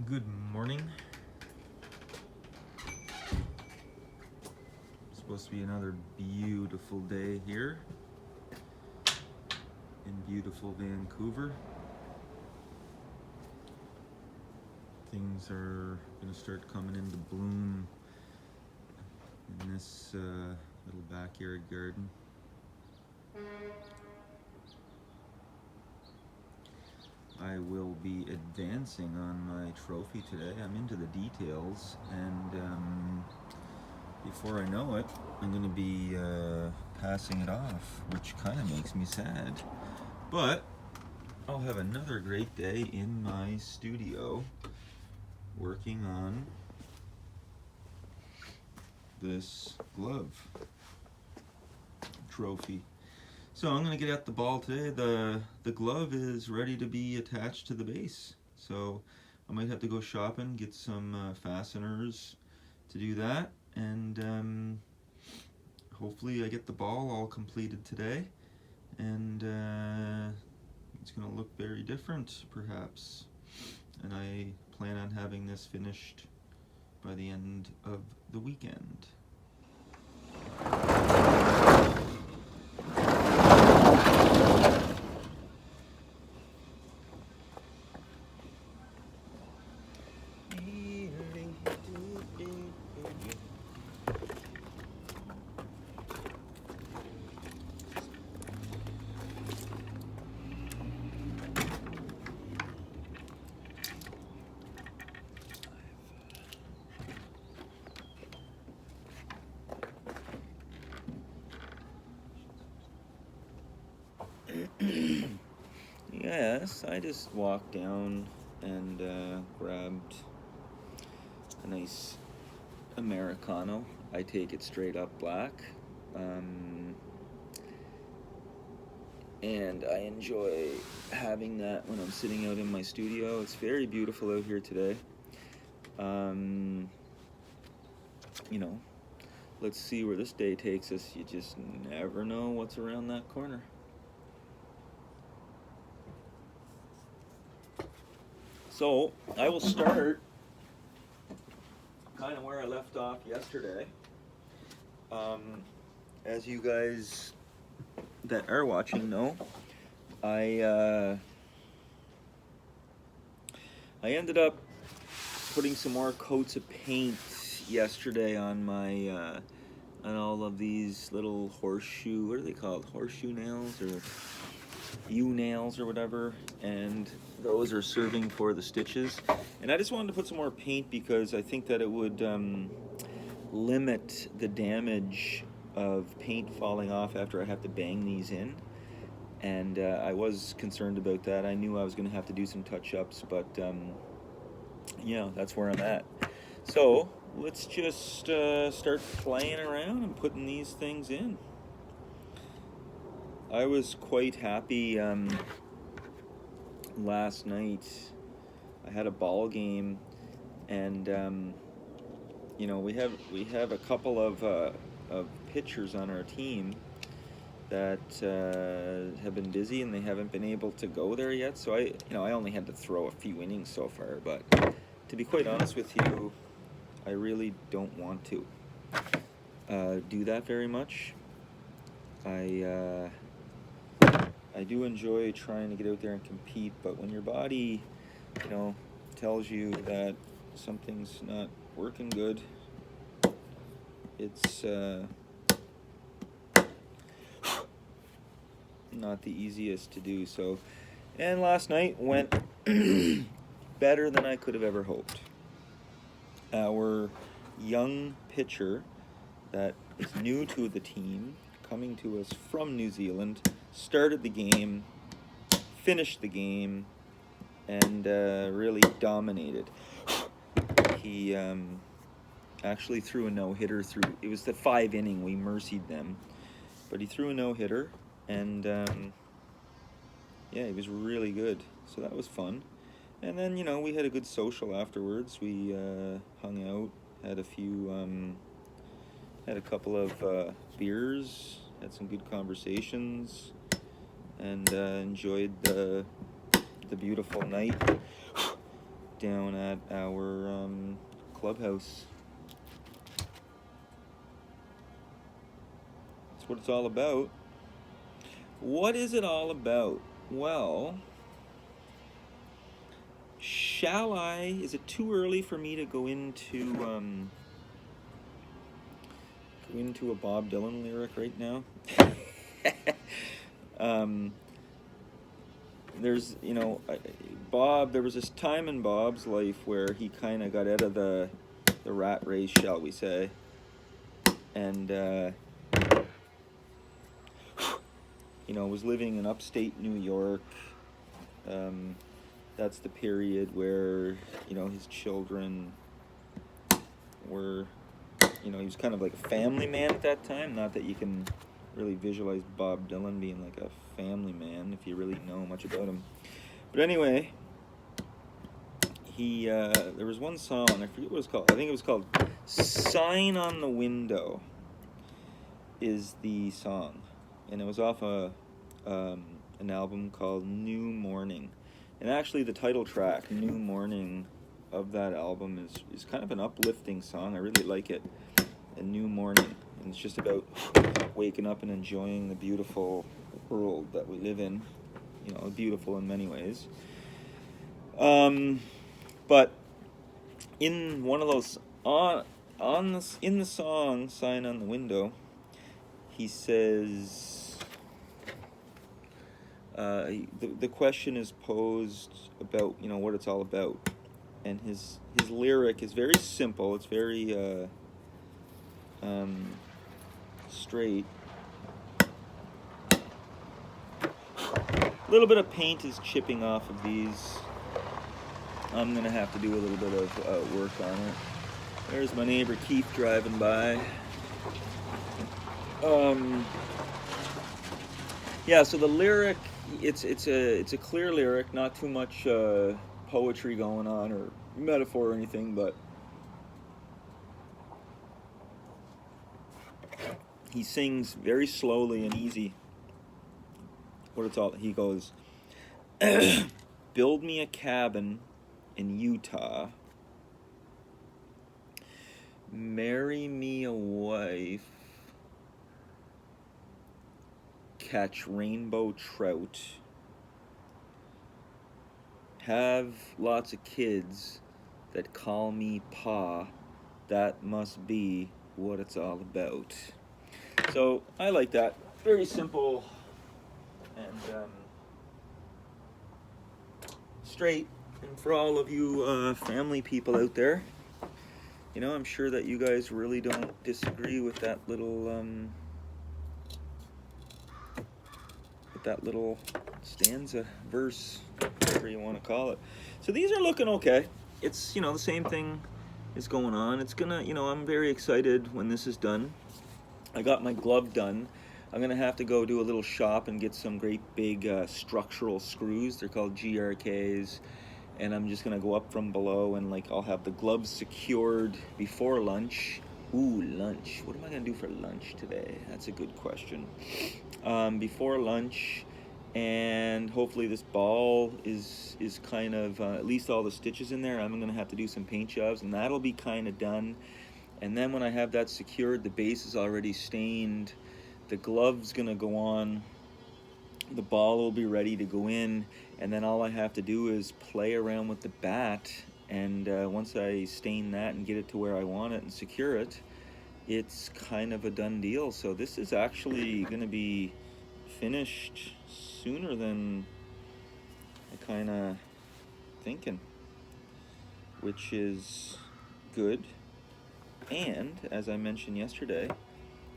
Good morning. It's supposed to be another beautiful day here in beautiful Vancouver. Things are going to start coming into bloom in this little backyard garden. I will be advancing on my trophy today. I'm into the details, and before I know it, I'm going to be passing it off, which kind of makes me sad. But I'll have another great day in my studio working on this glove trophy. So I'm going to get at the ball today. The glove is ready to be attached to the base. So I might have to go shopping, get some fasteners to do that. And hopefully I get the ball all completed today. And it's going to look very different, perhaps. And I plan on having this finished by the end of the weekend. Yes, I just walked down and grabbed a nice Americano. I take it straight up black. And I enjoy having that when I'm sitting out in my studio. It's very beautiful out here today. Let's see where this day takes us. You just never know what's around that corner. So I will start kind of where I left off yesterday. As you guys that are watching know, I ended up putting some more coats of paint yesterday on my on all of these little horseshoe, what are they called, horseshoe nails or U-nails or whatever, and those are serving for the stitches. And I just wanted to put some more paint because I think that it would limit the damage of paint falling off after I have to bang these in. And I was concerned about that. I knew I was going to have to do some touch-ups, but yeah, that's where I'm at. So let's just start playing around and putting these things in. I was quite happy last night. I had a ball game, and we have a couple of pitchers on our team that have been busy and they haven't been able to go there yet. So I only had to throw a few innings so far, but to be quite honest with you, I really don't want to do that very much. I do enjoy trying to get out there and compete, but when your body, tells you that something's not working good, it's not the easiest to do. So, and last night went better than I could have ever hoped. Our young pitcher that is new to the team, coming to us from New Zealand, started the game, finished the game, and really dominated. He actually threw a no-hitter through. It was the 5 inning. We mercied them, but he threw a no-hitter, and yeah, he was really good. So that was fun. And then we had a good social afterwards. We hung out, had a couple of beers, had some good conversations, and enjoyed the beautiful night. down at our clubhouse. That's what it's all about. What is it all about? Well, is it too early for me to go into a Bob Dylan lyric right now? There's, Bob, there was this time in Bob's life where he kind of got out of the rat race, shall we say, and was living in upstate New York. That's the period where, his children were, he was kind of like a family man at that time. Not that you can really visualize Bob Dylan being like a family man if you really know much about him. But anyway, there was one song, I forget what it was called. I think it was called Sign on the Window is the song. And it was off an album called New Morning. And actually the title track, New Morning, of that album is kind of an uplifting song. I really like it. A new morning. And it's just about waking up and enjoying the beautiful world that we live in. Beautiful in many ways. But in one of those, in the song Sign on the Window, he says, the question is posed about, what it's all about. And his lyric is very simple. It's very straight. A little bit of paint is chipping off of these. I'm going to have to do a little bit of work on it. There's my neighbor Keith driving by. Yeah, so the lyric, it's a clear lyric, not too much poetry going on or metaphor or anything, but he sings very slowly and easy. He goes, build me a cabin in Utah, marry me a wife, catch rainbow trout, have lots of kids that call me Pa, that must be what it's all about. So I like that. Very simple and straight. And for all of you family people out there, I'm sure that you guys really don't disagree with that little stanza, verse, whatever you want to call it. So these are looking okay. It's, the same thing is going on. It's gonna, I'm very excited when this is done. I got my glove done. I'm gonna have to go do a little shop and get some great big structural screws. They're called GRKs. And I'm just gonna go up from below and I'll have the gloves secured before lunch. Ooh, lunch. What am I gonna do for lunch today? That's a good question. Before lunch, and hopefully this ball is kind of at least all the stitches in there. I'm gonna have to do some paint jobs, and that'll be kind of done. And then when I have that secured, the base is already stained. The glove's gonna go on. The ball will be ready to go in, and then all I have to do is play around with the bat. And once I stain that and get it to where I want it and secure it, it's kind of a done deal. So this is actually going to be finished sooner than I kind of thinking, which is good. And as I mentioned yesterday,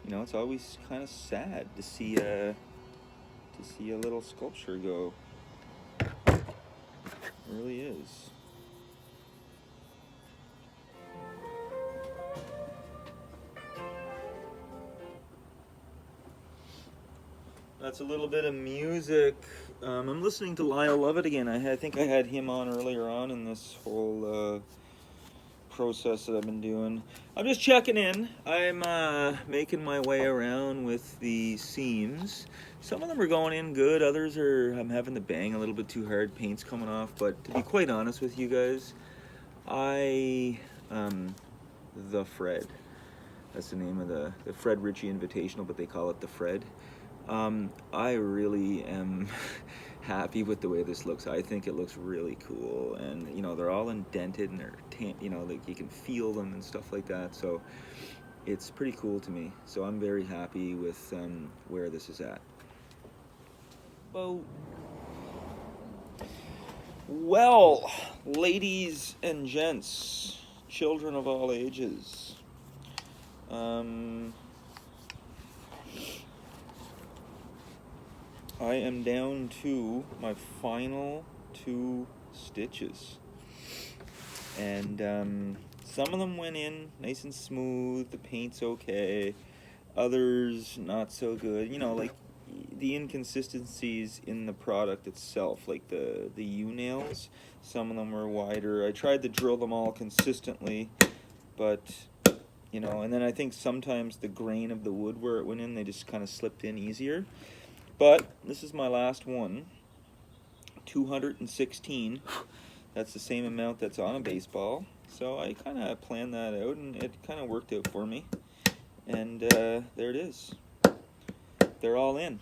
it's always kind of sad to see a little sculpture go. It really is. That's a little bit of music. I'm listening to Lyle Lovett again. I think I had him on earlier on in this whole process that I've been doing. I'm just checking in. I'm making my way around with the seams. Some of them are going in good. Others I'm having to bang a little bit too hard. Paint's coming off. But to be quite honest with you guys, The Fred. That's the name of the Fred Ritchie Invitational, but they call it the Fred. I really am happy with the way this looks. I think it looks really cool, and they're all indented and they're like you can feel them and stuff like that. So it's pretty cool to me. So I'm very happy with where this is at. Well, ladies and gents, children of all ages, I am down to my final 2 stitches, and some of them went in nice and smooth, the paint's okay, others not so good, like the inconsistencies in the product itself, like the U-nails, some of them were wider. I tried to drill them all consistently, but and then I think sometimes the grain of the wood where it went in, they just kind of slipped in easier. But this is my last one, 216. That's the same amount that's on a baseball. So I kind of planned that out, and it kind of worked out for me. And there it is. They're all in.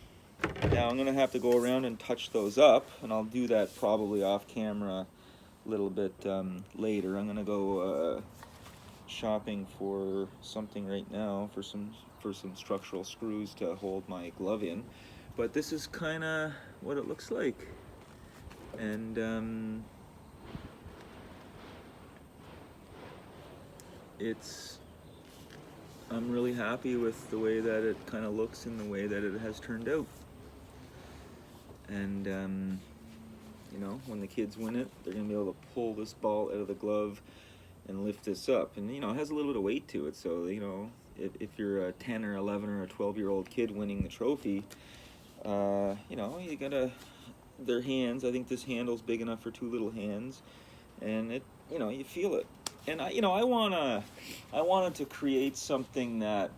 Now I'm going to have to go around and touch those up, and I'll do that probably off camera a little bit later. I'm going to go shopping for something right now, for some structural screws to hold my glove in. But this is kind of what it looks like, and I'm really happy with the way that it kind of looks and the way that it has turned out. And when the kids win it, they're gonna be able to pull this ball out of the glove and lift this up, and it has a little bit of weight to it. So if you're a 10 or 11 or a 12-year-old kid winning the trophy, you gotta, their hands, I think this handle's big enough for 2 little hands, and it, you feel it. And I wanted to create something that,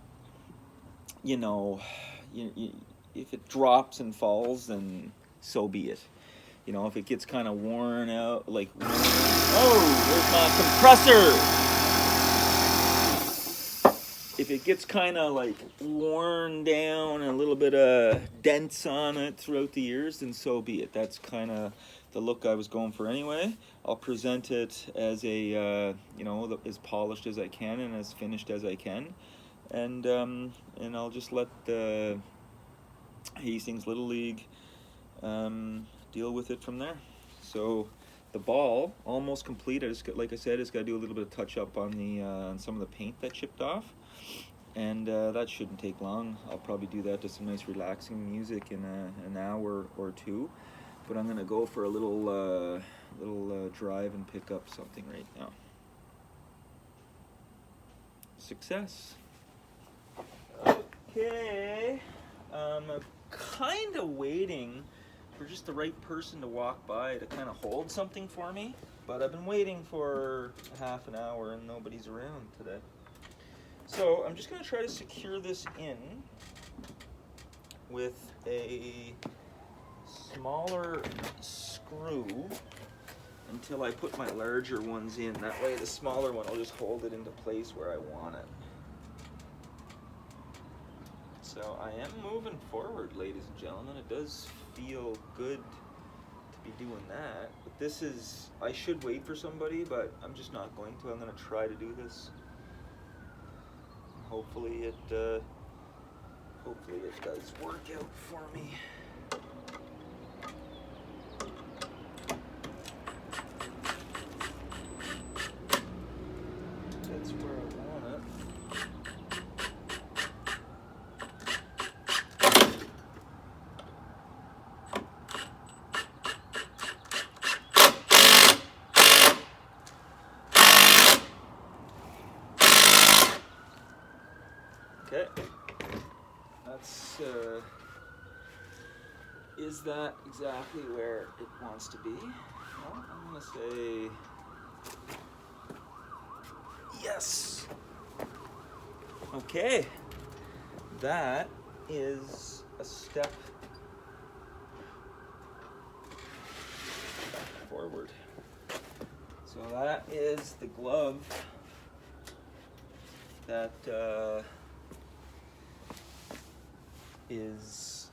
if it drops and falls, then so be it. If it gets kind of worn out, like, there's my compressor! If it gets kind of like worn down and a little bit of dents on it throughout the years, then so be it. That's kind of the look I was going for anyway. I'll present it as a, as polished as I can and as finished as I can. And I'll just let the Hastings Little League deal with it from there. So the ball, almost complete. Like I said, it's got to do a little bit of touch up on on some of the paint that chipped off. And that shouldn't take long. I'll probably do that to some nice relaxing music in an hour or 2. But I'm gonna go for a little drive and pick up something right now. Success. Okay. I'm kind of waiting for just the right person to walk by to kind of hold something for me. But I've been waiting for half an hour and nobody's around today. So I'm just going to try to secure this in with a smaller screw until I put my larger ones in. That way the smaller one will just hold it into place where I want it. So I am moving forward, ladies and gentlemen. It does feel good to be doing that. But this is, I should wait for somebody, but I'm just not going to. I'm going to try to do this. Hopefully it does work out for me. That's where I want it. Okay, that's, is that exactly where it wants to be? Well, I'm gonna say yes. Okay, that is a step forward. So that is the glove that is,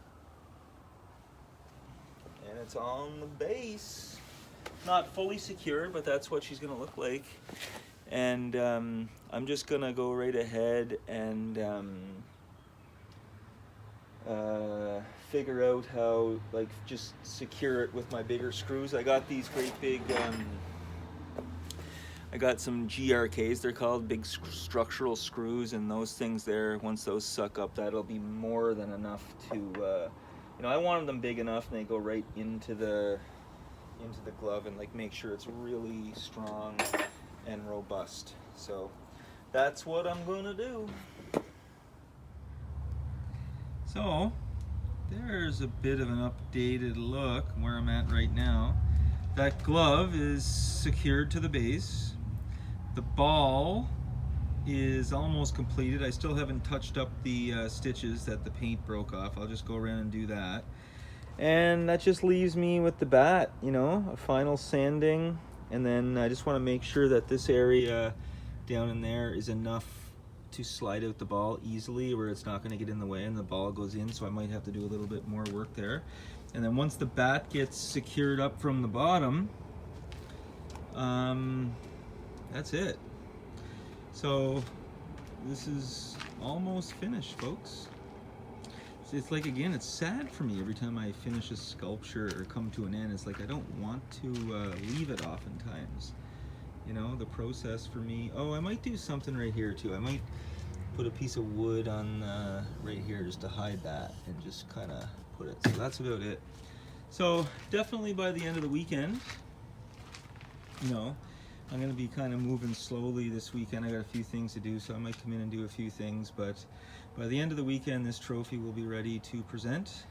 and it's on the base. Not fully secured, but that's what she's gonna look like. And I'm just gonna go right ahead and figure out how, like, just secure it with my bigger screws. I got these great big, I got some GRKs, they're called, big structural screws, and those things there, once those suck up, that'll be more than enough to, you know, I wanted them big enough and they go right into the glove and like make sure it's really strong and robust. So that's what I'm gonna do. So there's a bit of an updated look where I'm at right now. That glove is secured to the base. The ball is almost completed. I still haven't touched up the stitches that the paint broke off. I'll just go around and do that. And that just leaves me with the bat, you know, a final sanding. And then I just want to make sure that this area down in there is enough to slide out the ball easily, where it's not going to get in the way and the ball goes in. So I might have to do a little bit more work there. And then once the bat gets secured up from the bottom, that's it. So this is almost finished, folks. It's like, again, it's sad for me every time I finish a sculpture or come to an end. It's like I don't want to leave it oftentimes. You know, the process for me. Oh, I might do something right here too. I might put a piece of wood on right here just to hide that and just kind of put it. So that's about it. So definitely by the end of the weekend, you know, I'm going to be kind of moving slowly this weekend. I got a few things to do, so I might come in and do a few things, but by the end of the weekend, this trophy will be ready to present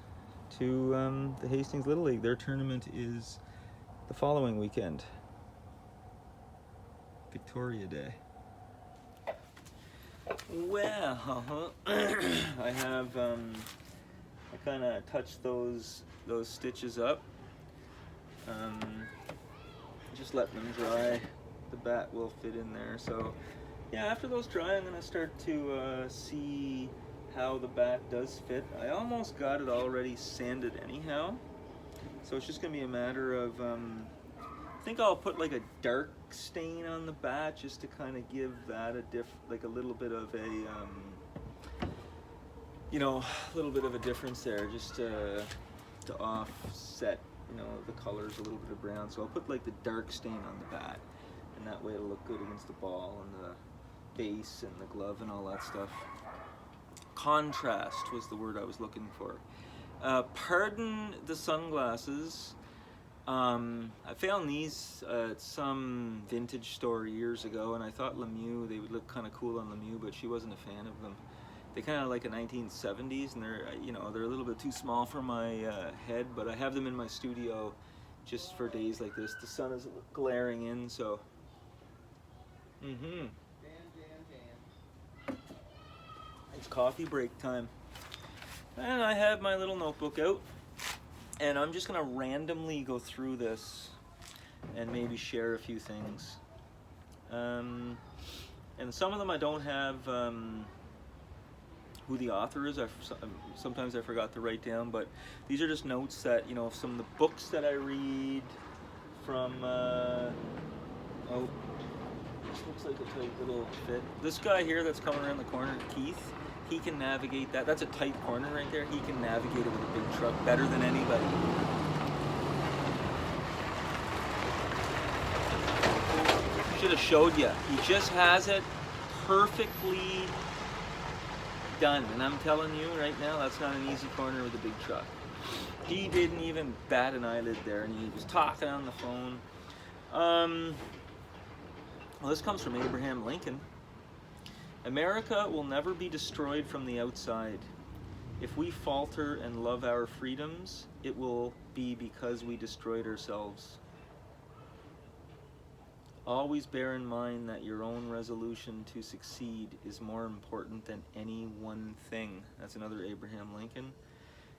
to the Hastings Little League. Their tournament is the following weekend, Victoria Day. Well, I have I kind of touched those stitches up. Just let them dry. The bat will fit in there. So yeah, after those dry, I'm gonna start to see how the bat does fit. I almost got it already sanded anyhow, so it's just gonna be a matter of I think I'll put like a dark stain on the bat just to kind of give that like a little bit of a you know, a little bit of a difference there, just to offset, you know, the colors, a little bit of brown. So I'll put like the dark stain on the bat, and that way it'll look good against the ball and the base and the glove and all that stuff. Contrast was the word I was looking for. Pardon the sunglasses. I found these at some vintage store years ago, and I thought Lemieux, they would look kind of cool on Lemieux, but she wasn't a fan of them. They kind of like a 1970s, and they're, you know, they're a little bit too small for my head, but I have them in my studio just for days like this. The sun is glaring in, so. It's coffee break time. And I have my little notebook out, and I'm just gonna randomly go through this and maybe share a few things. And some of them I don't have who the author is. Sometimes I forgot to write down, but these are just notes that, you know, some of the books that I read from, oh, this looks like a tight little fit. This guy here that's coming around the corner, Keith, he can navigate that. That's a tight corner right there. He can navigate it with a big truck better than anybody. Should have showed you. He just has it perfectly done, and I'm telling you right now, that's not an easy corner with a big truck. He didn't even bat an eyelid there, and he was talking on the phone. Well, this comes from Abraham Lincoln. America will never be destroyed from the outside. If we falter and love our freedoms, it will be because we destroyed ourselves. Always bear in mind that your own resolution to succeed is more important than any one thing. That's another Abraham Lincoln.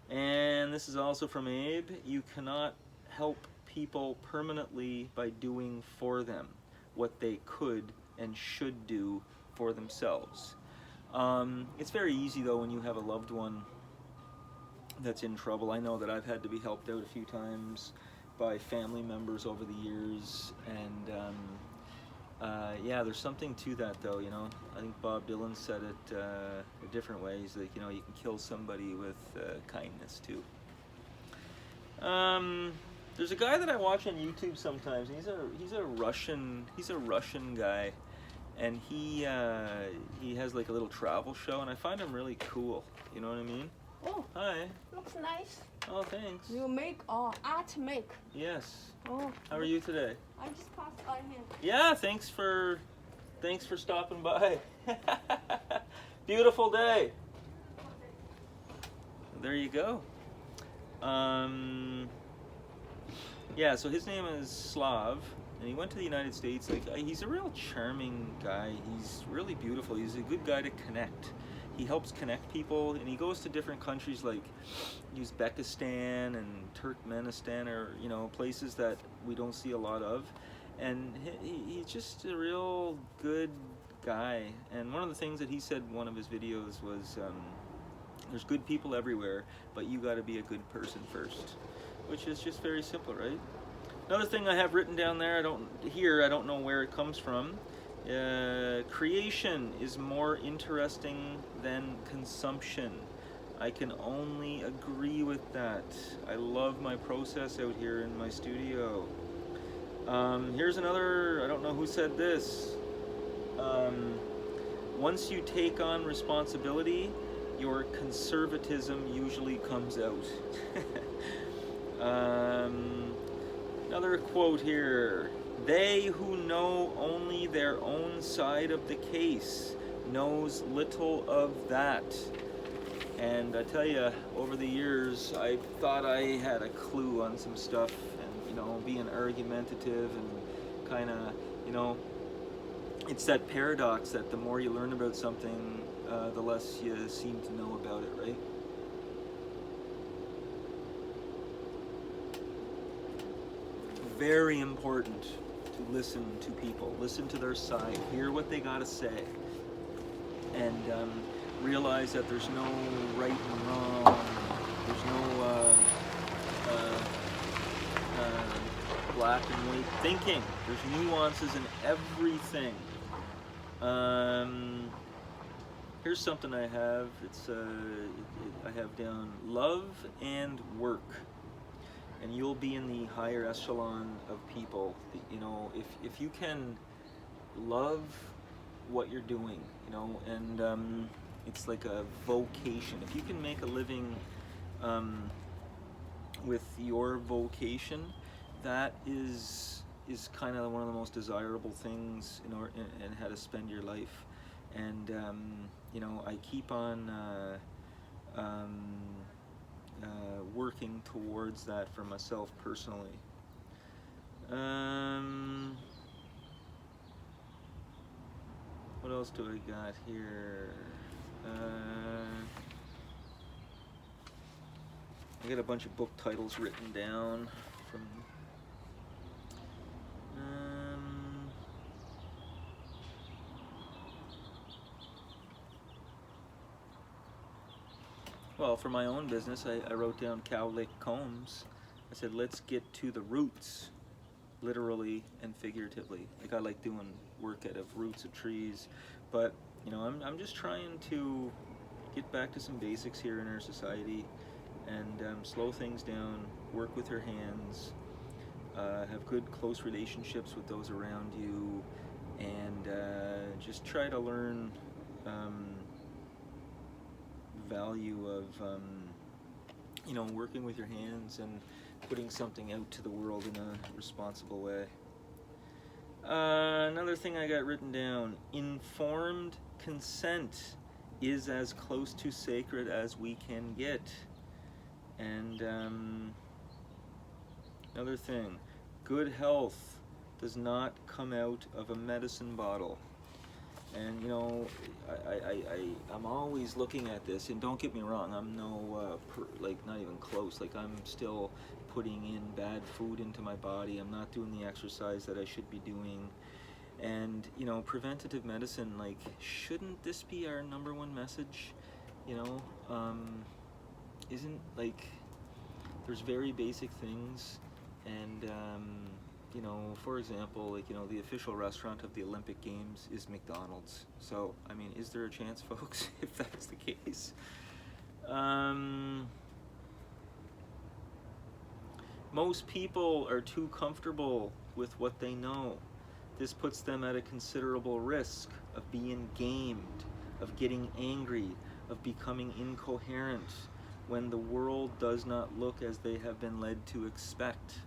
And this is also from Abe. You cannot help people permanently by doing for them. what they could and should do for themselves. It's very easy though when you have a loved one that's in trouble. I know that I've had to be helped out a few times by family members over the years, and yeah, there's something to that though, you know. I think Bob Dylan said it a different way. He's like, you know, you can kill somebody with kindness too. There's a guy that I watch on YouTube sometimes. He's a Russian guy, and he has like a little travel show, and I find him really cool. You know what I mean? Oh, Hi. looks nice. Oh, thanks. You make art make. Yes. Oh. How are you today? I just passed by him. Yeah, thanks for stopping by. Beautiful day. There you go. Yeah, so his name is Slav, and he went to the United States. Like, he's a real charming guy. He's really beautiful. He's a good guy to connect. He helps connect people, and he goes to different countries like Uzbekistan and Turkmenistan, or, you know, places that we don't see a lot of. And he's just a real good guy. And one of the things that he said in one of his videos was, there's good people everywhere, but you got to be a good person first, which is just very simple, right? Another thing I have written down there, I don't know where it comes from. Creation is more interesting than consumption. I can only agree with that. I love my process out here in my studio. Here's another, I don't know who said this. Once you take on responsibility, your conservatism usually comes out. Another quote here. They who know only their own side of the case knows little of that. And I tell you, over the years, I thought I had a clue on some stuff, and, you know, being argumentative and kind of, you know, it's that paradox that the more you learn about something, the less you seem to know about it, right? Very important to listen to people, listen to their side, hear what they gotta say, and realize that there's no right and wrong, there's no black and white thinking. There's nuances in everything. Here's something I have. I have down love and work. And you'll be in the higher echelon of people. You know, if you can love what you're doing, you know, and it's like a vocation. If you can make a living with your vocation, that is kind of one of the most desirable things in how to spend your life. And you know, I keep on working towards that for myself personally. What else do I got here? I got a bunch of book titles written down from well, for my own business, I wrote down Cowlick Combs. I said, let's get to the roots, literally and figuratively. Like, I like doing work out of roots of trees, but, you know, I'm just trying to get back to some basics here in our society and slow things down, work with your hands, have good close relationships with those around you, and just try to learn value of you know, working with your hands and putting something out to the world in a responsible way. Another thing I got written down, informed consent is as close to sacred as we can get. And another thing, good health does not come out of a medicine bottle. And, you know, I'm always looking at this, and don't get me wrong, I'm like, not even close. Like, I'm still putting in bad food into my body. I'm not doing the exercise that I should be doing. And, you know, preventative medicine, like, shouldn't this be our number one message? You know, isn't, like, there's very basic things, and, you know, for example, like, you know, the official restaurant of the Olympic Games is McDonald's. So, I mean, is there a chance, folks, if that's the case? Most people are too comfortable with what they know. This puts them at a considerable risk of being gamed, of getting angry, of becoming incoherent when the world does not look as they have been led to expect.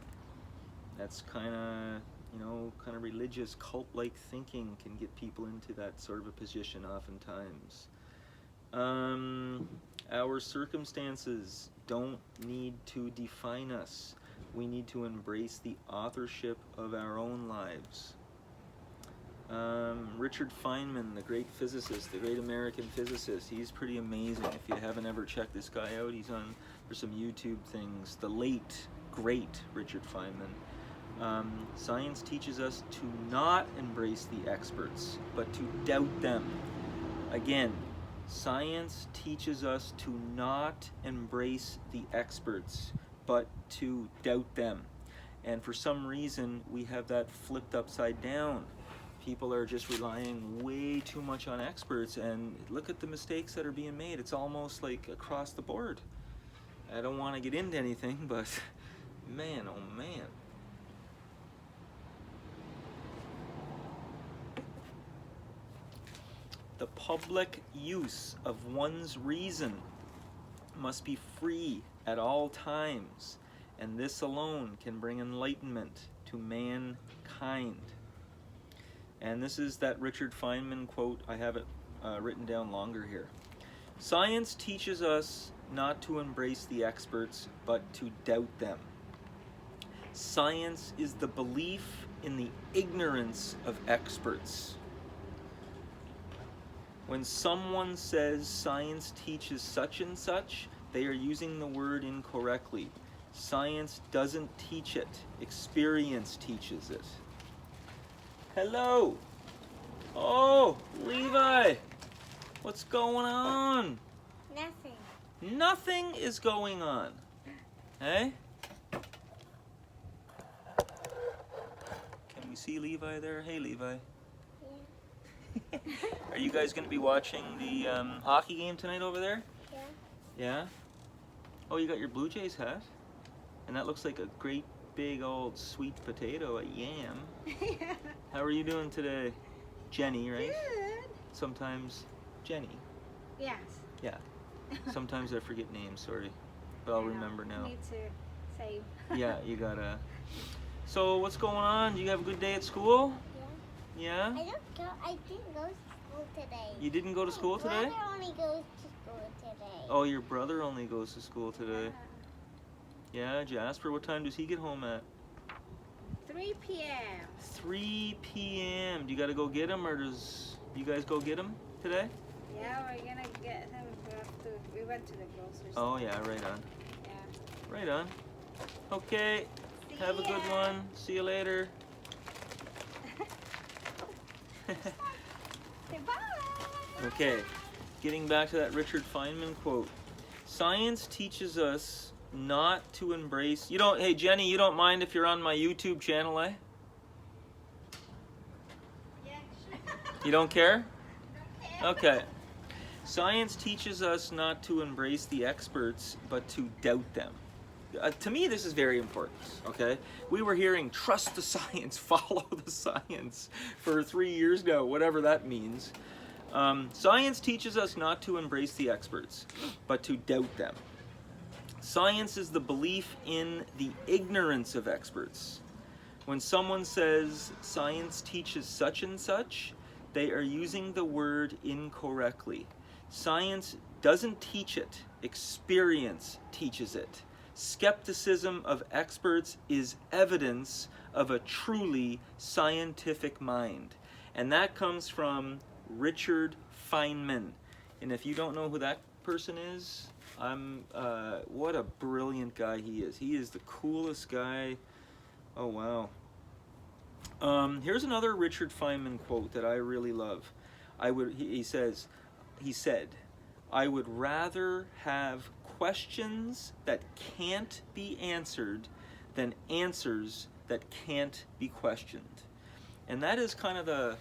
That's kind of, you know, kind of religious cult-like thinking can get people into that sort of a position oftentimes. Our circumstances don't need to define us. We need to embrace the authorship of our own lives. Richard Feynman, the great physicist, the great American physicist, he's pretty amazing. If you haven't ever checked this guy out, he's on, there's some YouTube things. The late, great Richard Feynman. Science teaches us to not embrace the experts, but to doubt them. Again, science teaches us to not embrace the experts, but to doubt them. And for some reason, we have that flipped upside down. People are just relying way too much on experts, and look at the mistakes that are being made. It's almost like across the board. I don't want to get into anything, but man, oh man. The public use of one's reason must be free at all times, and this alone can bring enlightenment to mankind. And this is that Richard Feynman quote. I have it written down longer here. Science teaches us not to embrace the experts, but to doubt them. Science is the belief in the ignorance of experts. When someone says science teaches such and such, they are using the word incorrectly. Science doesn't teach it. Experience teaches it. Hello. Oh, Levi. What's going on? Nothing. Nothing is going on. Hey? Can we see Levi there? Hey, Levi. Yeah. Are you guys going to be watching the hockey game tonight over there? Yeah. Yeah? Oh, you got your Blue Jays hat? And that looks like a great big old sweet potato, a yam. Yeah. How are you doing today? Jenny, right? Good. Sometimes Jenny. Yes. Yeah. Sometimes I forget names, sorry. But I'll remember now. Need to save. Yeah, you gotta. So what's going on? You have a good day at school? Yeah. Yeah? I didn't go to school today. You didn't go to school today? My brother only goes to school today. Oh, your brother only goes to school today. Yeah, Jasper, what time does he get home at? 3 p.m. 3 p.m. Do you gotta go get him, or does you guys go get him today? Yeah, we're gonna get him. We went to the grocery store. Oh yeah, right on. Yeah. Right on. Okay, See have a good ya. one. See you later. Say bye. Okay, getting back to that Richard Feynman quote. Science teaches us not to embrace... You don't... Hey, Jenny, you don't mind if you're on my YouTube channel, eh? Yeah, sure. You don't care? Okay. Science teaches us not to embrace the experts, but to doubt them. To me, this is very important, okay? We were hearing trust the science, follow the science for 3 years now, whatever that means. Science teaches us not to embrace the experts, but to doubt them. Science is the belief in the ignorance of experts. When someone says science teaches such and such, they are using the word incorrectly. Science doesn't teach it, experience teaches it. Skepticism of experts is evidence of a truly scientific mind. And that comes from Richard Feynman. And if you don't know who that person is, what a brilliant guy he is. He is the coolest guy. Oh, wow. Here's another Richard Feynman quote that I really love. He said, I would rather have questions that can't be answered than answers that can't be questioned. And that is kind of the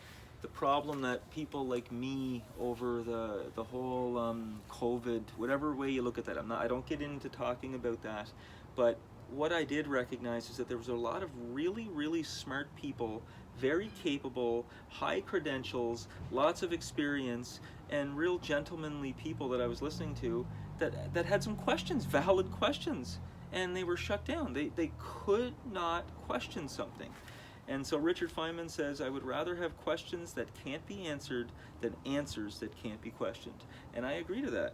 problem that people like me over the whole COVID, whatever way you look at that. I don't get into talking about that, but what I did recognize is that there was a lot of really, really smart people, very capable, high credentials, lots of experience, and real gentlemanly people that I was listening to that had some questions, valid questions, and they were shut down. They could not question something. And so Richard Feynman says, I would rather have questions that can't be answered than answers that can't be questioned. And I agree to that.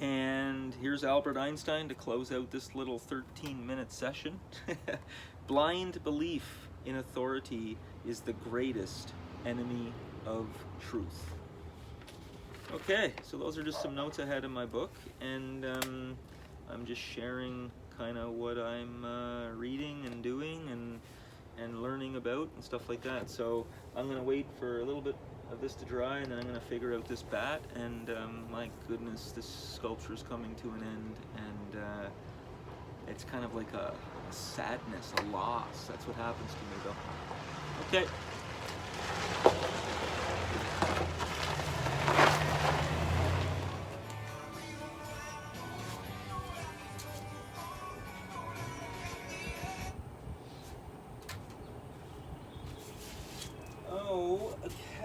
And here's Albert Einstein to close out this little 13-minute session. Blind belief in authority is the greatest enemy of truth. Okay, so those are just some notes I had in my book, and I'm just sharing kind of what I'm reading and doing and learning about and stuff like that. So I'm going to wait for a little bit of this to dry, and then I'm going to figure out this bat, and my goodness, this sculpture is coming to an end, and it's kind of like a sadness, a loss. That's what happens to me, though. Okay.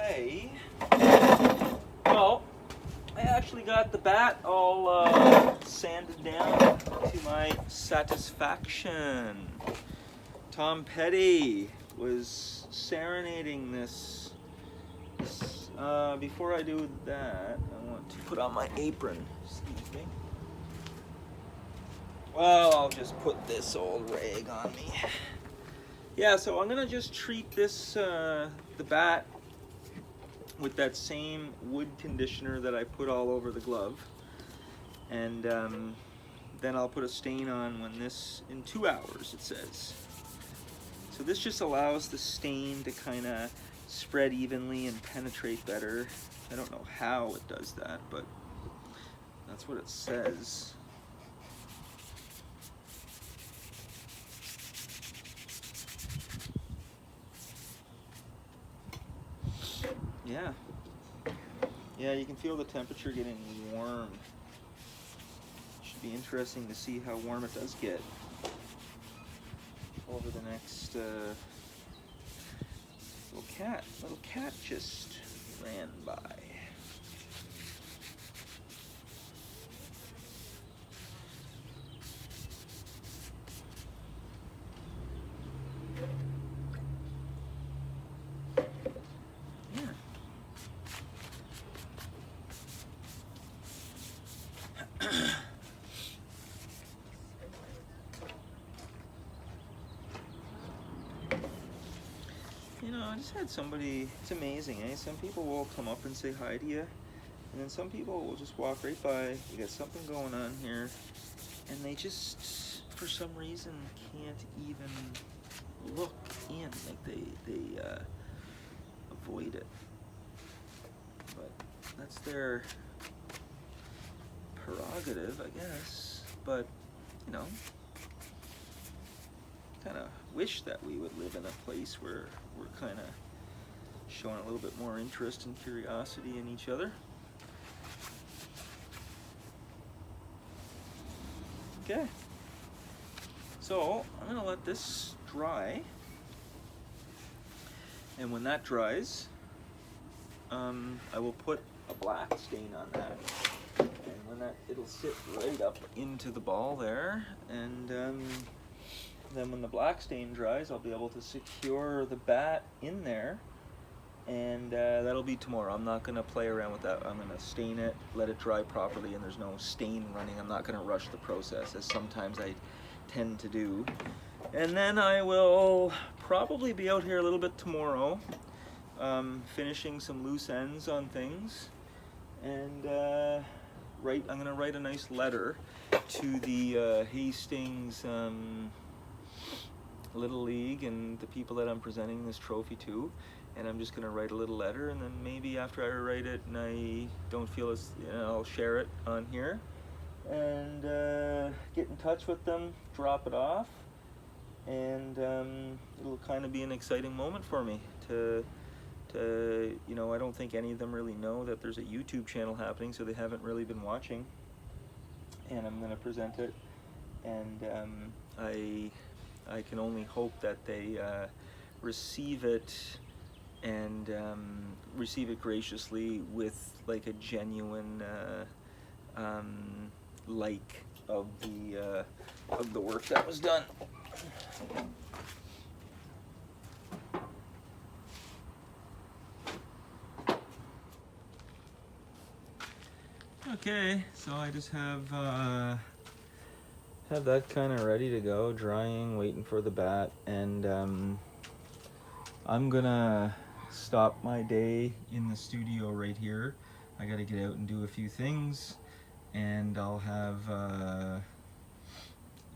Okay. Well, I actually got the bat all sanded down to my satisfaction. Tom Petty was serenading this. Before I do that, I want to put on my apron. Excuse me. Well, I'll just put this old rag on me. Yeah, so I'm gonna just treat this, the bat, with that same wood conditioner that I put all over the glove. And then I'll put a stain on when this, in 2 hours it says. So this just allows the stain to kind of spread evenly and penetrate better. I don't know how it does that, but that's what it says. Yeah. Yeah, you can feel the temperature getting warm. Should be interesting to see how warm it does get over the next little cat just ran by. You know, I just had somebody, it's amazing, eh? Some people will come up and say hi to you, and then some people will just walk right by, you got something going on here, and they just, for some reason, can't even look in, like they avoid it. But that's their prerogative, I guess, but, you know, kind of wish that we would live in a place where we're kind of showing a little bit more interest and curiosity in each other. Okay, so I'm going to let this dry, and when that dries, I will put a black stain on that, and when that, it'll sit right up into the ball there, and then when the black stain dries, I'll be able to secure the bat in there, and that'll be tomorrow. I'm not going to play around with that. I'm going to stain it, let it dry properly, and there's no stain running. I'm not going to rush the process, as sometimes I tend to do. And then I will probably be out here a little bit tomorrow, finishing some loose ends on things, and I'm going to write a nice letter to the Hastings Little League and the people that I'm presenting this trophy to, and I'm just gonna write a little letter, and then maybe after I write it and I don't feel as, I'll share it on here and get in touch with them, drop it off, and it'll kind of be an exciting moment for me to I don't think any of them really know that there's a YouTube channel happening, so they haven't really been watching, and I'm gonna present it, and I can only hope that they receive it and receive it graciously with like a genuine like of the work that was done. Okay, so I just have that kind of ready to go, drying, waiting for the bat, and I'm gonna stop my day in the studio right here. I gotta get out and do a few things, and I'll have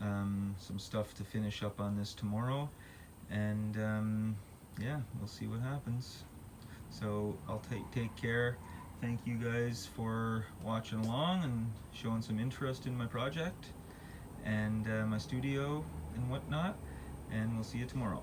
some stuff to finish up on this tomorrow, and yeah, we'll see what happens. So I'll take care. Thank you guys for watching along and showing some interest in my project and my studio and whatnot, and we'll see you tomorrow.